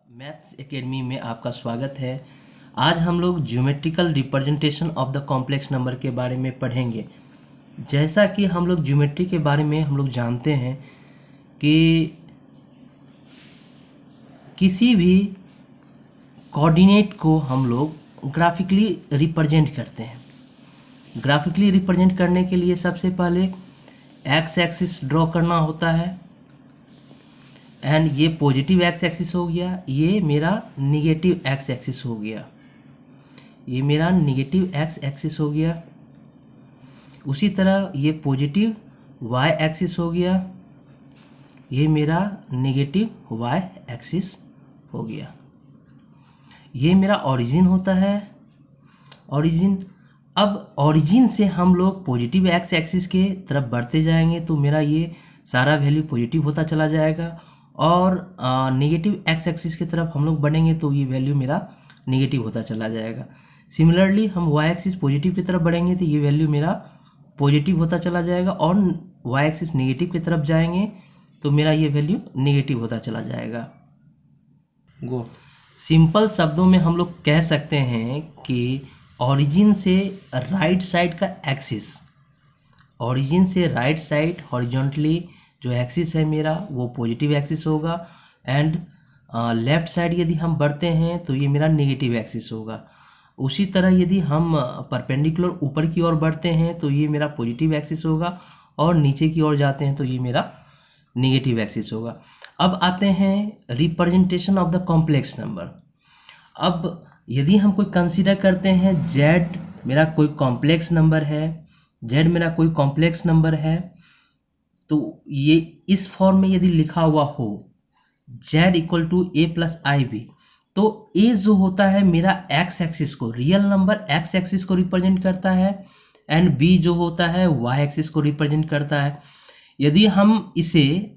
Maths academy में आपका स्वागत है। आज हम लोग geometrical representation of the complex number के बारे में पढ़ेंगे। जैसा कि हम लोग ज्योमेट्री के बारे में हम लोग जानते हैं कि किसी भी कोऑर्डिनेट को हम लोग ग्राफिकली रिप्रेजेंट करते हैं। ग्राफिकली रिप्रेजेंट करने के लिए सबसे पहले एक्स एक्सिस ड्रॉ करना होता है एंड ये पॉजिटिव एक्स एक्सिस हो गया, ये मेरा निगेटिव एक्स एक्सिस हो गया, ये मेरा निगेटिव एक्स एक्सिस हो गया। उसी तरह ये पॉजिटिव वाई एक्सिस हो गया, ये मेरा निगेटिव वाई एक्सिस हो गया। ये मेरा ओरिजिन होता है, ओरिजिन। अब ओरिजिन से हम लोग पॉजिटिव एक्स एक्सिस के तरफ बढ़ते जाएंगे तो मेरा ये सारा वैल्यू पॉजिटिव होता चला जाएगा और नेगेटिव एक्स एक्सिस की तरफ हम लोग बढ़ेंगे तो ये वैल्यू मेरा नेगेटिव होता चला जाएगा। सिमिलरली हम वाई एक्सिस पॉजिटिव की तरफ बढ़ेंगे तो ये वैल्यू मेरा पॉजिटिव होता चला जाएगा और वाई एक्सिस नेगेटिव की तरफ जाएंगे तो मेरा ये वैल्यू नेगेटिव होता चला जाएगा। गो सिंपल शब्दों में हम लोग कह सकते हैं कि ओरिजिन से राइट साइड का एक्सिस, ओरिजिन से राइट साइड हॉरिजॉन्टली जो एक्सिस है मेरा वो पॉजिटिव एक्सिस होगा एंड लेफ्ट साइड यदि हम बढ़ते हैं तो ये मेरा नेगेटिव एक्सिस होगा। उसी तरह यदि हम परपेंडिकुलर ऊपर की ओर बढ़ते हैं तो ये मेरा पॉजिटिव एक्सिस होगा और नीचे की ओर जाते हैं तो ये मेरा नेगेटिव एक्सिस होगा। अब आते हैं representation of the complex number. अब यदि हम कोई कंसीडर करते हैं z मेरा कोई कॉम्प्लेक्स नंबर है, z मेरा कोई कॉम्प्लेक्स नंबर है, तो ये इस फॉर्म में यदि लिखा हुआ हो z equal to a plus i b, तो a जो होता है मेरा x एक्सिस को, रियल नंबर x एक्सिस को रिप्रेजेंट करता है एंड b जो होता है y एक्सिस को रिप्रेजेंट करता है। यदि हम इसे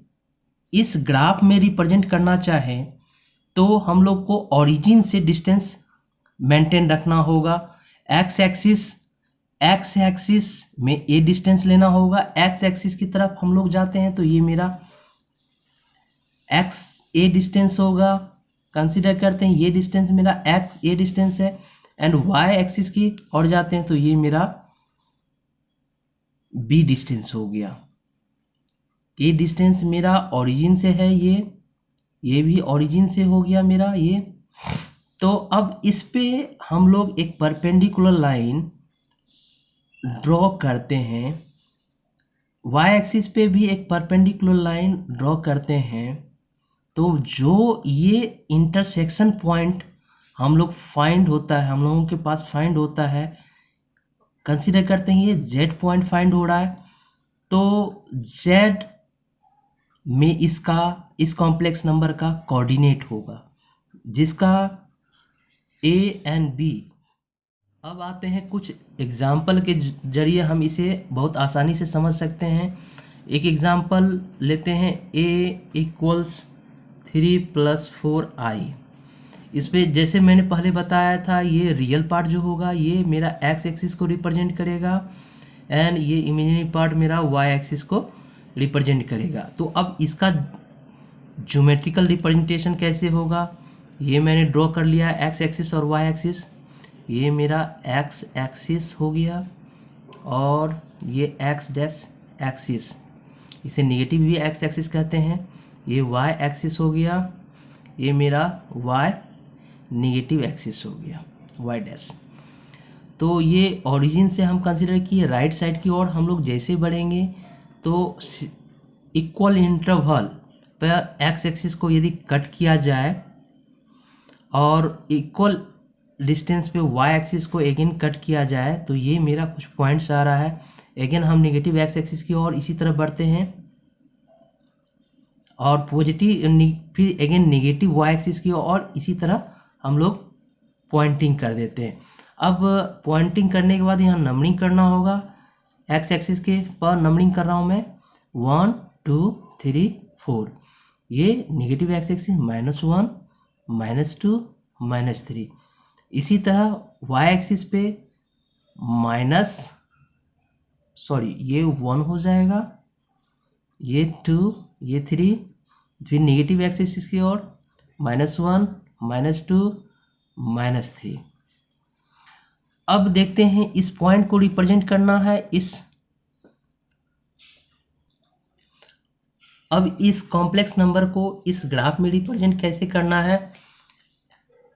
इस ग्राफ में रिप्रेजेंट करना चाहें तो हम लोग को ओरिजिन से डिस्टेंस मेंटेन रखना होगा। एक्स एक्सिस में ए डिस्टेंस लेना होगा, एक्स एक्सिस की तरफ हम लोग जाते हैं तो ये मेरा एक्स ए डिस्टेंस होगा। कंसीडर करते हैं ये डिस्टेंस मेरा एक्स ए डिस्टेंस है एंड वाई एक्सिस की ओर जाते हैं तो ये मेरा बी डिस्टेंस हो गया। ये डिस्टेंस मेरा ओरिजिन से है, ये भी ओरिजिन से हो गया मेरा ये। तो अब इस पे हम लोग एक परपेंडिकुलर लाइन ड्रॉ करते हैं, वाई एक्सिस पे भी एक परपेंडिकुलर लाइन ड्रॉ करते हैं। तो जो ये इंटरसेक्शन पॉइंट हम लोग फाइंड होता है, हम लोगों के पास फाइंड होता है, कंसीडर करते हैं ये जेड पॉइंट फाइंड हो रहा है, तो जेड में इसका इस कॉम्प्लेक्स नंबर का कोऑर्डिनेट होगा जिसका ए एंड बी। अब आते हैं कुछ एग्जाम्पल के जरिए हम इसे बहुत आसानी से समझ सकते हैं। एक एग्जाम्पल लेते हैं, a इक्वल्स 3+4i। इस पे जैसे मैंने पहले बताया था ये रियल पार्ट जो होगा ये मेरा x एक्सिस को रिप्रेजेंट करेगा एंड ये इमेजिनरी पार्ट मेरा y एक्सिस को रिप्रेजेंट करेगा। तो अब इसका ज्योमेट्रिकल रिप्रेजेंटेशन कैसे होगा, ये मैंने ड्रॉ कर लिया x एक्सिस और y एक्सिस। ये मेरा x एक्सिस हो गया और ये x डैश एक्सिस, इसे नेगेटिव भी x एक्सिस कहते हैं। ये y एक्सिस हो गया, ये मेरा y नेगेटिव एक्सिस हो गया, y डैश। तो ये ओरिजिन से हम कंसीडर किए राइट साइड की ओर हम लोग जैसे बढ़ेंगे तो इक्वल इंटरवल पर x एक्सिस को यदि कट किया जाए और इक्वल डिस्टेंस पे y एक्सिस को अगेन कट किया जाए तो ये मेरा कुछ पॉइंट्स आ रहा है। अगेन हम नेगेटिव x एक्सिस की ओर इसी तरह बढ़ते हैं और पॉजिटिव फिर अगेन नेगेटिव y एक्सिस की ओर इसी तरह हम लोग पॉइंटिंग कर देते हैं। अब पॉइंटिंग करने के बाद यहाँ नंबरिंग करना होगा। x एक्सिस के पर नंबरिंग कर रहा हूँ मैं 1 2 3 4। ये नेगेटिव x एक्सिस -1 -2 -3। इसी तरह y एक्सिस पे ये 1 हो जाएगा, ये 2, ये 3, फिर नेगेटिव एक्सिस की ओर -1 -2 -3। अब देखते हैं इस पॉइंट को रिप्रेजेंट करना है अब इस कॉम्प्लेक्स नंबर को इस ग्राफ में रिप्रेजेंट कैसे करना है।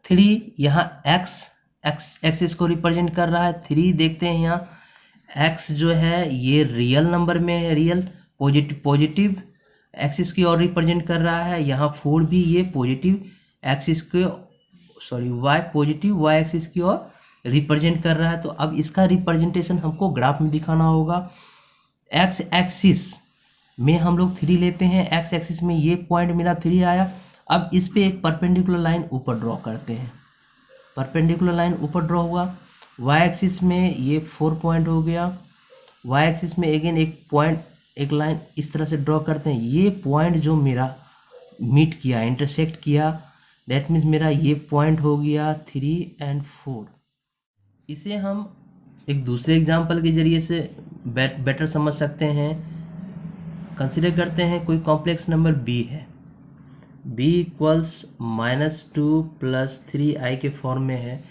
3 यहाँ एक्स एक्सिस को रिप्रेजेंट कर रहा है। 3 देखते हैं यहाँ एक्स जो है ये रियल नंबर में है, रियल पॉजिटिव एक्सिस की ओर रिप्रेजेंट कर रहा है। यहाँ 4 भी ये पॉजिटिव एक्सिस के वाई पॉजिटिव वाई एक्सिस की ओर रिप्रेजेंट कर रहा है। तो अब इसका रिप्रेजेंटेशन हमको ग्राफ में दिखाना होगा। एक्स एक्सिस में हम लोग 3 लेते हैं, एक्स एक्सिस में ये पॉइंट मेरा 3 आया। अब इस पे एक परपेंडिकुलर लाइन ऊपर ड्रॉ करते हैं। परपेंडिकुलर लाइन ऊपर ड्रॉ हुआ। वाई एक्सिस में ये 4 पॉइंट हो गया। वाई एक्सिस में अगेन एक पॉइंट एक लाइन इस तरह से ड्रॉ करते हैं। ये पॉइंट जो मेरा मीट किया इंटरसेक्ट किया दैट मीन्स मेरा ये पॉइंट हो गया 3 और 4। इसे हम एक दूसरे एग्जांपल के जरिए से बेटर समझ सकते हैं। कंसीडर करते हैं कोई कॉम्प्लेक्स नंबर b है, b इक्वल्स -2 + 3i के फॉर्म में है।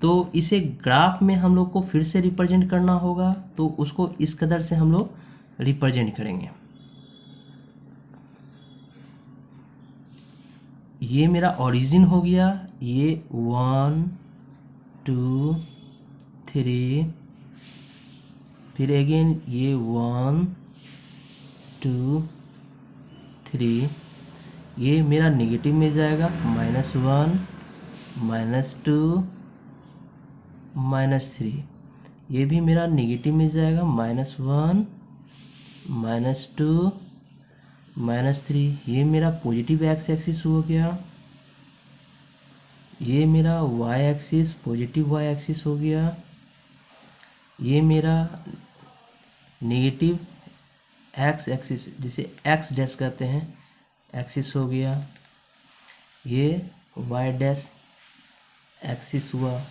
तो इसे ग्राफ में हम लोग को फिर से रिप्रेजेंट करना होगा, तो उसको इस कदर से हम लोग रिप्रेजेंट करेंगे। ये मेरा ओरिजिन हो गया, ये 1 2 3, फिर अगेन ये 1 2 3, ये मेरा नेगेटिव में जाएगा -1 -2 -3, ये भी मेरा नेगेटिव में जाएगा -1 -2 -3, ये मेरा पॉजिटिव एक्स एक्सिस हो गया। ये मेरा y axis positive y axis हो गया। ये मेरा नेगेटिव एक्स एक्सिस जिसे एक्स डैश कहते हैं एक्सिस हो गया। ये वाई डैश एक्सिस हुआ।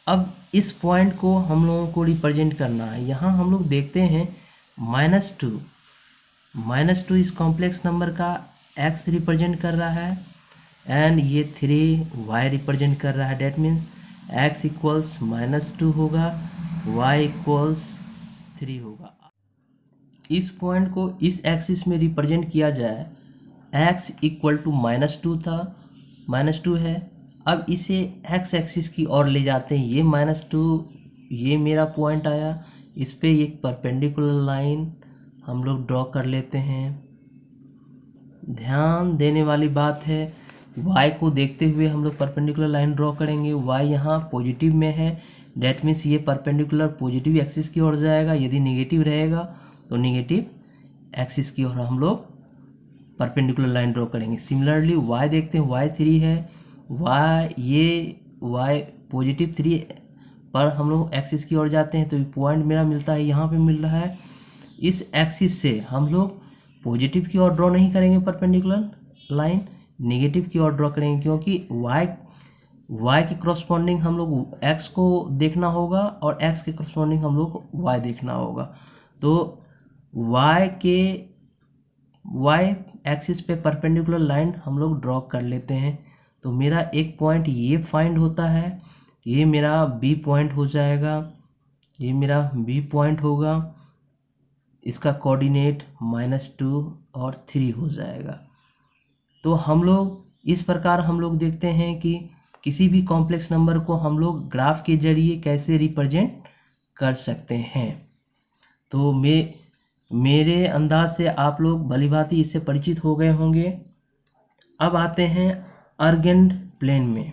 अब इस पॉइंट को हम लोगों को रिप्रेजेंट करना है। यहाँ हम लोग देखते हैं -2 इस कॉम्प्लेक्स नंबर का एक्स रिप्रेजेंट कर रहा है एंड ये 3 वाई रिप्रेजेंट कर रहा है। डेट मीन्स एक्स इक्वल्स -2 होगा, वाई इक्वल्स 3 होगा। इस पॉइंट को इस एक्सिस में रिप्रेजेंट किया जाए, x इक्वल टू -2 था, -2 है। अब इसे x एक्सिस की ओर ले जाते हैं। ये -2 ये मेरा पॉइंट आया, इस पे एक परपेंडिकुलर लाइन हम लोग ड्रॉ कर लेते हैं। ध्यान देने वाली बात है, y को देखते हुए हम लोग परपेंडिकुलर लाइन ड्रॉ करेंगे। y यहाँ पॉजिटिव में है, डेट मीन्स ये परपेंडिकुलर पॉजिटिव एक्सिस की ओर जाएगा। यदि नेगेटिव रहेगा तो नेगेटिव एक्सिस की ओर हम लोग परपेंडिकुलर लाइन ड्रॉ करेंगे। सिमिलरली y देखते हैं, y 3 है, y पॉजिटिव 3 पर हम लोग एक्सिस की ओर जाते हैं, तो पॉइंट मेरा मिलता है यहाँ पे मिल रहा है। इस एक्सिस से हम लोग पॉजिटिव की ओर ड्रॉ नहीं करेंगे परपेंडिकुलर लाइन, नेगेटिव की ओर ड्रॉ करेंगे, क्योंकि y के करस्पॉन्डिंग हम लोग x को देखना होगा और x के करस्पॉन्डिंग हम लोग y देखना होगा। तो y एक्सिस पे परपेंडिकुलर लाइन हम लोग ड्रॉ कर लेते हैं। तो मेरा एक पॉइंट ये फाइंड होता है, ये मेरा b पॉइंट हो जाएगा, ये मेरा b पॉइंट होगा। इसका कोऑर्डिनेट -2 और 3 हो जाएगा। तो हम लोग इस प्रकार हम लोग देखते हैं कि किसी भी कॉम्प्लेक्स नंबर को हम लोग ग्राफ के जरिए कैसे रिप्रेजेंट कर सकते हैं। तो मेरे अंदाज से आप लोग भलीभांति इससे परिचित हो गए होंगे। अब आते हैं अर्गेंड प्लेन में।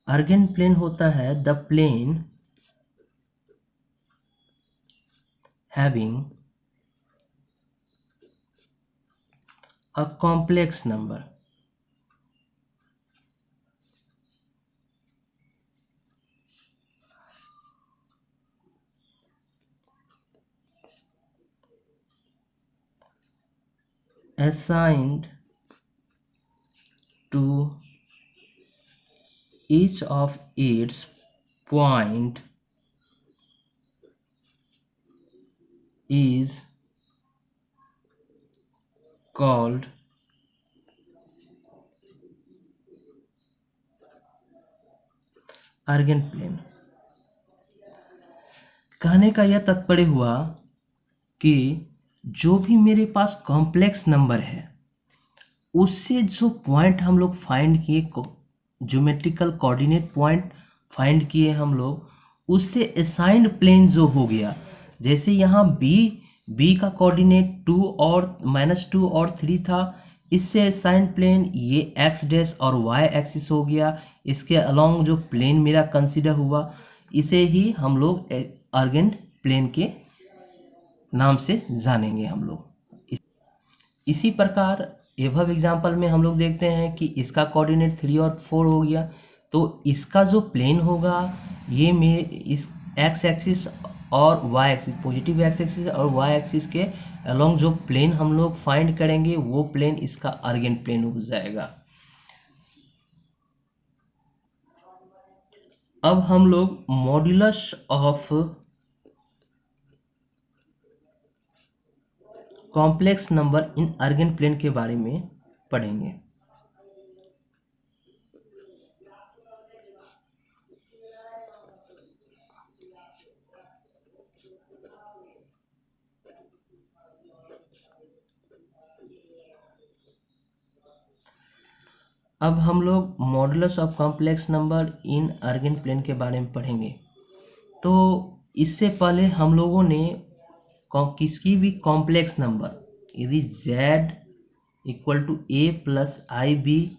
अर्गेंड प्लेन होता है the plane having a complex number assigned to each of its point is called Argand plane. कहने का यह तात्पर्य हुआ कि जो भी मेरे पास कॉम्प्लेक्स नंबर है उससे जो पॉइंट हम लोग फाइंड किए, ज्योमेट्रिकल कोऑर्डिनेट पॉइंट फाइंड किए हम लोग, उससे असाइंड प्लेन जो हो गया, जैसे यहाँ बी का कोऑर्डिनेट 2 और -2 और 3 था, इससे असाइंड प्लेन ये एक्स डैश और वाई एक्सिस हो गया। इसके अलोंग जो प्लेन मेरा कंसीडर हुआ, इसे ही हम लोग आर्गन प्लेन के नाम से जानेंगे हम लोग। इसी प्रकार एभव एग्जाम्पल में हम लोग देखते हैं कि इसका कोऑर्डिनेट 3 और 4 हो गया, तो इसका जो प्लेन होगा ये इस एक्स एक्सिस और y axis, positive x axis और वाई एक्सिस के अलोंग जो प्लेन हम लोग फाइंड करेंगे वो प्लेन इसका आर्गन प्लेन हो जाएगा। अब हम लोग modulus of complex number in Argand plane के बारे में पढ़ेंगे। अब हम लोग modulus of complex number in Argand plane के बारे में पढ़ेंगे। तो इससे पहले हम लोगों ने किसकी भी कॉम्प्लेक्स नंबर, यदि z equal to a plus i b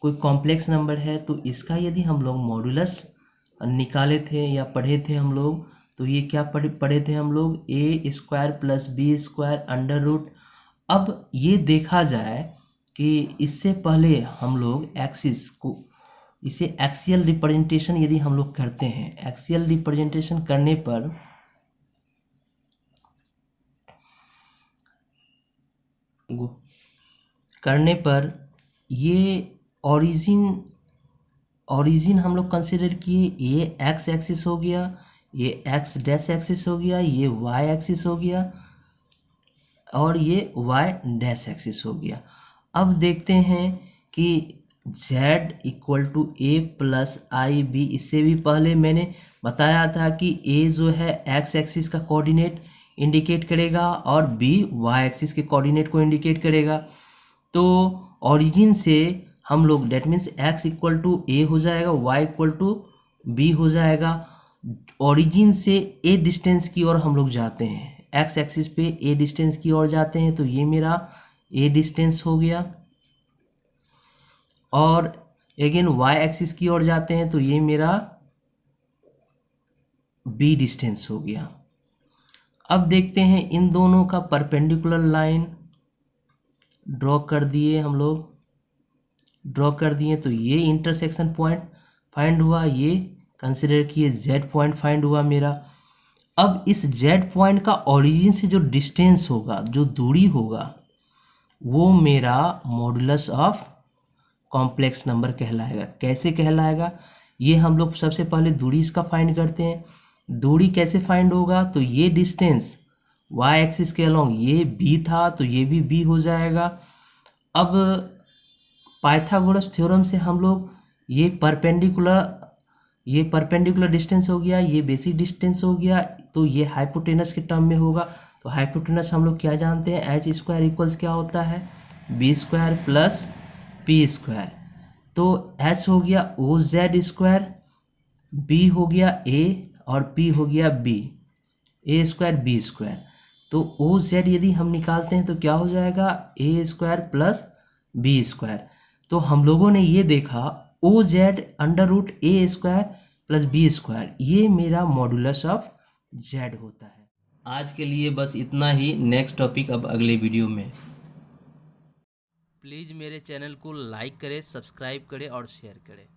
कोई कॉम्प्लेक्स नंबर है तो इसका यदि हम लोग मॉडुलस निकाले थे या पढ़े थे हम लोग, तो ये क्या पढ़े थे हम लोग, a square plus b square under root. अब ये देखा जाए कि इससे पहले हम लोग एक्सिस को, इसे एक्सियल रिप्रेजेंटेशन यदि हम लोग करते हैं, एक्सियल रिप्रेजेंटेशन करने पर ये ओरिजिन हम लोग कंसिडर किए, ये एक्स एक्सिस हो गया, ये एक्स डैश एक्सिस हो गया, ये वाई एक्सिस हो गया और ये वाई डैश एक्सिस हो गया। अब देखते हैं कि z equal to a plus i b, इससे भी पहले मैंने बताया था कि a जो है x एक्सिस का कोऑर्डिनेट इंडिकेट करेगा और b y एक्सिस के कोऑर्डिनेट को इंडिकेट करेगा। तो ओरिजिन से हम लोग that means x equal to A हो जाएगा, y इक्वल टू बी हो जाएगा। ओरिजिन से a डिस्टेंस की ओर हम लोग जाते हैं, x एक्सिस पे a डिस्टेंस की ओर जाते हैं, तो ये मेरा a डिस्टेंस हो गया। और अगेन y एक्सिस की ओर जाते हैं तो ये मेरा b डिस्टेंस हो गया। अब देखते हैं इन दोनों का परपेंडिकुलर लाइन ड्रॉ कर दिए हम लोग, ड्रॉ कर दिए तो ये इंटरसेक्शन पॉइंट फाइंड हुआ, ये कंसिडर किए z पॉइंट फाइंड हुआ मेरा। अब इस z पॉइंट का ओरिजिन से जो डिस्टेंस होगा, जो दूरी होगा, वो मेरा मॉडुलस ऑफ कॉम्प्लेक्स नंबर कहलाएगा। कैसे कहलाएगा, ये हम लोग सबसे पहले दूरी इसका फाइंड करते हैं। दूरी कैसे फाइंड होगा, तो ये डिस्टेंस y एक्सिस के अलोंग ये b था तो ये भी b हो जाएगा। अब पाइथागोरस थ्योरम से हम लोग ये परपेंडिकुलर डिस्टेंस हो गया, ये बेसिक डिस्टेंस हो गया, तो ये हाइपोटेनस के टर्म में होगा। तो हाइपोटेनस हम लोग क्या जानते हैं, एच स्क्वायर इक्वल्स क्या होता है, b square plus p square. तो एच हो गया ओ जेड स्क्वायर, बी हो गया ए और पी हो गया बी, ए स्क्वायर बी स्क्वायर। तो ओ जेड यदि हम निकालते हैं तो क्या हो जाएगा, ए स्क्वायर प्लस बी स्क्वायर। तो हम लोगों ने ये देखा ओ जेड अंडर रूट ए स्क्वायर प्लस बी स्क्वायर, ये मेरा मॉडुलस ऑफ जेड होता है। आज के लिए बस इतना ही, नेक्स्ट टॉपिक अब अगले वीडियो में। प्लीज़ मेरे चैनल को लाइक करें, सब्सक्राइब करें और शेयर करें।